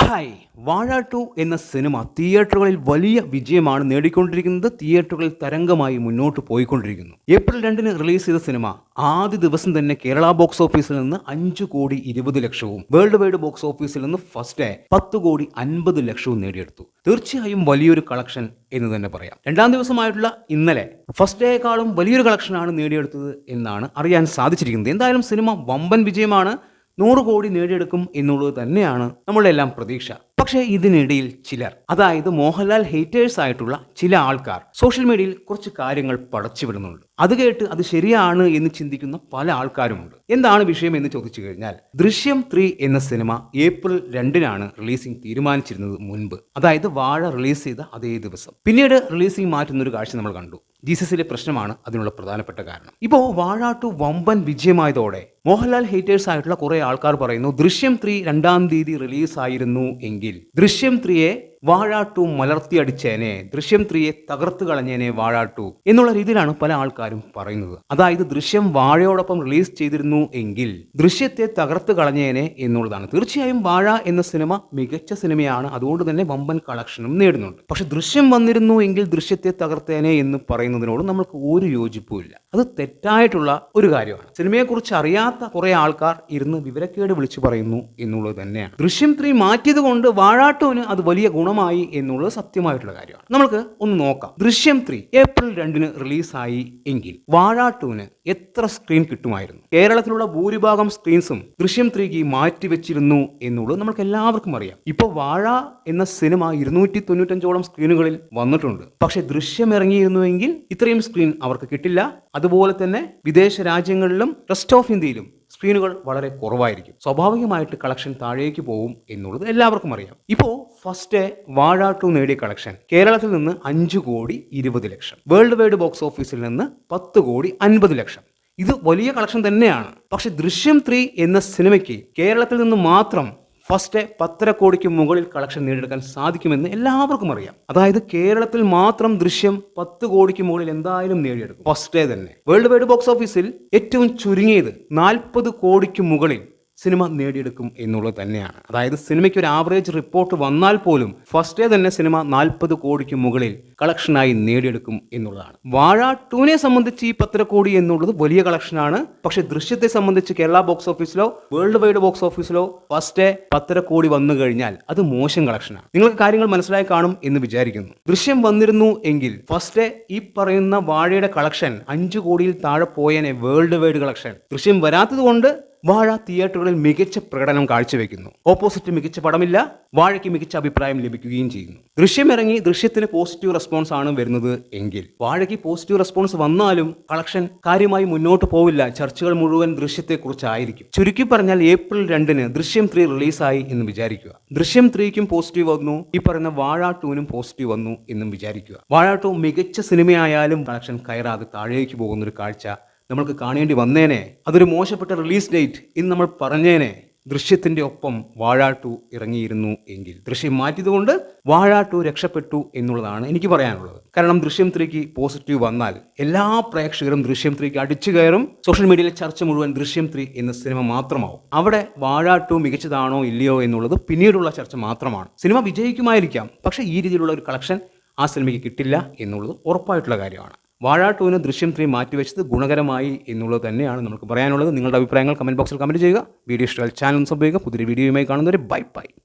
Hi വാഴ 2 എന്ന cinema തിയേറ്ററുകളിൽ വലിയ വിജയമാണ് നേടിക്കൊണ്ടിരിക്കുന്നത്. തിയേറ്ററുകളിൽ തരംഗമായി മുന്നോട്ട് പോയിക്കൊണ്ടിരിക്കുന്നു. ഏപ്രിൽ 2-ന് റിലീസ് ചെയ്ത സിനിമ ആദ്യ ദിവസം തന്നെ കേരള ബോക്സ് ഓഫീസിൽ നിന്ന് 5,20,00,000 വേൾഡ് വൈഡ് ബോക്സ് ഓഫീസിൽ നിന്ന് ഫസ്റ്റ് ഡേ 10,50,00,000 നേടിയെടുത്തു. തീർച്ചയായും വലിയൊരു കളക്ഷൻ എന്ന് തന്നെ പറയാം. രണ്ടാം ദിവസമായിട്ടുള്ള ഇന്നലെ ഫസ്റ്റ് ഡേയേക്കാളും വലിയൊരു കളക്ഷനാണ് നേടിയെടുത്തത് എന്നാണ് അറിയാൻ സാധിച്ചിരിക്കുന്നത്. എന്തായാലും സിനിമ വമ്പൻ വിജയമാണ്. 100 കോടി നേടിയെടുക്കും എന്നുള്ളത് തന്നെയാണ് നമ്മളുടെ എല്ലാം പ്രതീക്ഷ. പക്ഷേ ഇതിനിടയിൽ ചിലർ, അതായത് മോഹൻലാൽ ഹേറ്റേഴ്സ് ആയിട്ടുള്ള ചില ആൾക്കാർ സോഷ്യൽ മീഡിയയിൽ കുറച്ച് കാര്യങ്ങൾ പടച്ചുവിടുന്നുണ്ട്. അത് കേട്ട് അത് ശരിയാണ് എന്ന് ചിന്തിക്കുന്ന പല ആൾക്കാരുമുണ്ട്. എന്താണ് വിഷയം എന്ന് ചോദിച്ചു കഴിഞ്ഞാൽ, ദൃശ്യം 3 എന്ന സിനിമ ഏപ്രിൽ 2-നാണ് റിലീസിംഗ് തീരുമാനിച്ചിരുന്നത് മുൻപ്. അതായത് വാഴ റിലീസ് ചെയ്ത അതേ ദിവസം. പിന്നീട് റിലീസിംഗ് മാറ്റുന്നൊരു കാഴ്ച നമ്മൾ കണ്ടു. ജീസസിലെ പ്രശ്നമാണ് അതിനുള്ള പ്രധാനപ്പെട്ട കാരണം. ഇപ്പോൾ വാഴ 2 വമ്പൻ വിജയമായതോടെ മോഹൻലാൽ ഹേറ്റേഴ്സ് ആയിട്ടുള്ള കുറെ ആൾക്കാർ പറയുന്നു, ദൃശ്യം 3 2-ാം തീയതി റിലീസായിരുന്നു എങ്കിൽ ദൃശ്യം 3-യെ വാഴ 2 മലർത്തിയടിച്ചേനെ, ദൃശ്യം 3-യെ തകർത്ത് കളഞ്ഞേനെ വാഴ 2 എന്നുള്ള രീതിയിലാണ് പല ആൾക്കാരും പറയുന്നത്. അതായത് ദൃശ്യം വാഴയോടൊപ്പം റിലീസ് ചെയ്തിരുന്നു എങ്കിൽ ദൃശ്യത്തെ തകർത്ത് കളഞ്ഞേനെ എന്നുള്ളതാണ്. തീർച്ചയായും വാഴ എന്ന സിനിമ മികച്ച സിനിമയാണ്, അതുകൊണ്ട് തന്നെ വമ്പൻ കളക്ഷനും നേടുന്നുണ്ട്. പക്ഷെ ദൃശ്യം വന്നിരുന്നു എങ്കിൽ ദൃശ്യത്തെ തകർത്തേനെ എന്ന് പറയുന്നതിനോട് നമ്മൾക്ക് ഒരു യോജിപ്പുമില്ല. അത് തെറ്റായിട്ടുള്ള ഒരു കാര്യമാണ്. സിനിമയെക്കുറിച്ച് അറിയാത്ത കുറെ ആൾക്കാർ ഇരുന്ന് വിവരക്കേട് വിളിച്ചു പറയുന്നു എന്നുള്ളത് തന്നെയാണ്. ദൃശ്യം 3 മാറ്റിയത് കൊണ്ട് വാഴ 2-ന് അത് വലിയ ഗുണമായി എന്നുള്ളത് സത്യമായിട്ടുള്ള കാര്യമാണ്. നമുക്ക് ഒന്ന് നോക്കാം. ദൃശ്യം 3 ഏപ്രിൽ 2-ന് റിലീസായി എങ്കിൽ വാഴ 2-ന് എത്ര സ്ക്രീൻ കിട്ടുമായിരുന്നു? കേരളത്തിലുള്ള ഭൂരിഭാഗം സ്ക്രീൻസും ദൃശ്യം 3-ക്ക് മാറ്റിവെച്ചിരുന്നു എന്നുള്ളത് നമുക്ക് എല്ലാവർക്കും അറിയാം. ഇപ്പോൾ വാഴ എന്ന സിനിമ 295ഓളം സ്ക്രീനുകളിൽ വന്നിട്ടുണ്ട്. പക്ഷെ ദൃശ്യം ഇറങ്ങിയിരുന്നുവെങ്കിൽ ഇത്രയും സ്ക്രീൻ അവർക്ക് കിട്ടില്ല. അതുപോലെ തന്നെ വിദേശ രാജ്യങ്ങളിലും റെസ്റ്റ് ഓഫ് ഇന്ത്യയിലും സ്ക്രീനുകൾ വളരെ കുറവായിരിക്കും. സ്വാഭാവികമായിട്ട് കളക്ഷൻ താഴേക്ക് പോകും എന്നുള്ളത് എല്ലാവർക്കും അറിയാം. ഇപ്പോൾ ഫസ്റ്റ് ഡേ വാഴ 2 നേടിയ കളക്ഷൻ കേരളത്തിൽ നിന്ന് 5,20,00,000, വേൾഡ് വൈഡ് ബോക്സ് ഓഫീസിൽ നിന്ന് 10,50,00,000. ഇത് വലിയ കളക്ഷൻ തന്നെയാണ്. പക്ഷെ ദൃശ്യം 3 എന്ന സിനിമയ്ക്ക് കേരളത്തിൽ നിന്ന് മാത്രം ഫസ്റ്റ് 10.5 കോടിക്ക് മുകളിൽ കളക്ഷൻ നേടിയെടുക്കാൻ സാധിക്കുമെന്ന് എല്ലാവർക്കും അറിയാം. അതായത് കേരളത്തിൽ മാത്രം ദൃശ്യം 10 കോടിക്ക് മുകളിൽ എന്തായാലും നേടിയെടുക്കും ഫസ്റ്റ് ഡേ തന്നെ. വേൾഡ് വൈഡ് ബോക്സ് ഓഫീസിൽ ഏറ്റവും ചുരുങ്ങിയത് 40 കോടിക്ക് മുകളിൽ സിനിമ നേടിയെടുക്കും എന്നുള്ളത് തന്നെയാണ്. അതായത് സിനിമയ്ക്ക് ഒരു ആവറേജ് റിപ്പോർട്ട് വന്നാൽ പോലും ഫസ്റ്റ് ഡേ തന്നെ സിനിമ 40 കോടിക്ക് മുകളിൽ കളക്ഷനായി നേടിയെടുക്കും എന്നുള്ളതാണ്. വാഴ 2-നെ സംബന്ധിച്ച് ഈ 10 കോടി എന്നുള്ളത് വലിയ കളക്ഷനാണ്. പക്ഷെ ദൃശ്യത്തെ സംബന്ധിച്ച് കേരള ബോക്സ് ഓഫീസിലോ വേൾഡ് വൈഡ് ബോക്സ് ഓഫീസിലോ ഫസ്റ്റ് ഡേ 10 കോടി വന്നു കഴിഞ്ഞാൽ അത് മോശം കളക്ഷനാണ്. നിങ്ങൾക്ക് കാര്യങ്ങൾ മനസ്സിലായി കാണും എന്ന് വിചാരിക്കുന്നു. ദൃശ്യം വന്നിരുന്നു എങ്കിൽ ഫസ്റ്റ് ഡേ ഈ പറയുന്ന വാഴയുടെ കളക്ഷൻ 5 കോടിയിൽ താഴെ പോയനെ വേൾഡ് വൈഡ് കളക്ഷൻ. ദൃശ്യം വരാത്തത് കൊണ്ട് വാഴ തിയേറ്ററുകളിൽ മികച്ച പ്രകടനം കാഴ്ചവെക്കുന്നു. ഓപ്പോസിറ്റ് മികച്ച പടമില്ല, വാഴയ്ക്ക് മികച്ച അഭിപ്രായം ലഭിക്കുകയും ചെയ്യുന്നു. ദൃശ്യം ഇറങ്ങി ദൃശ്യത്തിന് പോസിറ്റീവ് റെസ്പോൺസ് ആണ് വരുന്നത് എങ്കിൽ വാഴയ്ക്ക് പോസിറ്റീവ് റെസ്പോൺസ് വന്നാലും കളക്ഷൻ കാര്യമായി മുന്നോട്ട് പോവില്ല. ചർച്ചകൾ മുഴുവൻ ദൃശ്യത്തെക്കുറിച്ചായിരിക്കും. ചുരുക്കി പറഞ്ഞാൽ ഏപ്രിൽ 2-ന് ദൃശ്യം 3 റിലീസായി എന്ന് വിചാരിക്കുക. ദൃശ്യം 3-ക്കും പോസിറ്റീവ് വന്നു, ഈ പറയുന്ന വാഴ 2-നും പോസിറ്റീവ് വന്നു എന്നും വിചാരിക്കുക. വാഴ 2 മികച്ച സിനിമയായാലും കളക്ഷൻ കയറാതെ താഴേക്ക് പോകുന്നൊരു കാഴ്ച നമ്മൾക്ക് കാണേണ്ടി വന്നേനെ. അതൊരു മോശപ്പെട്ട റിലീസ് ഡേറ്റ് ഇന്ന് നമ്മൾ പറഞ്ഞേനെ. ദൃശ്യത്തിന്റെ ഒപ്പം വാഴ 2 ഇറങ്ങിയിരുന്നു എങ്കിൽ ദൃശ്യം മാറ്റിയതുകൊണ്ട് വാഴ 2 രക്ഷപ്പെട്ടു എന്നുള്ളതാണ് എനിക്ക് പറയാനുള്ളത്. കാരണം ദൃശ്യം 3-ക്ക് പോസിറ്റീവ് വന്നാൽ എല്ലാ പ്രേക്ഷകരും ദൃശ്യം 3-ക്ക് അടിച്ചു കയറും. സോഷ്യൽ മീഡിയയിലെ ചർച്ച മുഴുവൻ ദൃശ്യം 3 എന്ന സിനിമ മാത്രമാവും. അവിടെ വാഴ 2 മികച്ചതാണോ ഇല്ലയോ എന്നുള്ളത് പിന്നീടുള്ള ചർച്ച മാത്രമാണ്. സിനിമ വിജയിക്കുമായിരിക്കാം, പക്ഷേ ഈ രീതിയിലുള്ള ഒരു കളക്ഷൻ ആ സിനിമയ്ക്ക് കിട്ടില്ല എന്നുള്ളത് ഉറപ്പായിട്ടുള്ള കാര്യമാണ്. വാഴ 2-ന് ദൃശ്യം 3 മാറ്റിവെച്ചത് ഗുണകരമായി എന്നുള്ളത് തന്നെയാണ് നമുക്ക് പറയാനുള്ളത്. നിങ്ങളുടെ അഭിപ്രായങ്ങൾ കമന്റ് ബോക്സിൽ കമന്റ് ചെയ്യുക. വീഡിയോ ഇഷ്ടമായാൽ ചാനൽ സബ്സ്ക്രൈബ് ചെയ്യുക. പുതിയ വീഡിയോയുമായി കാണുന്നവരെ ബൈ ബൈ.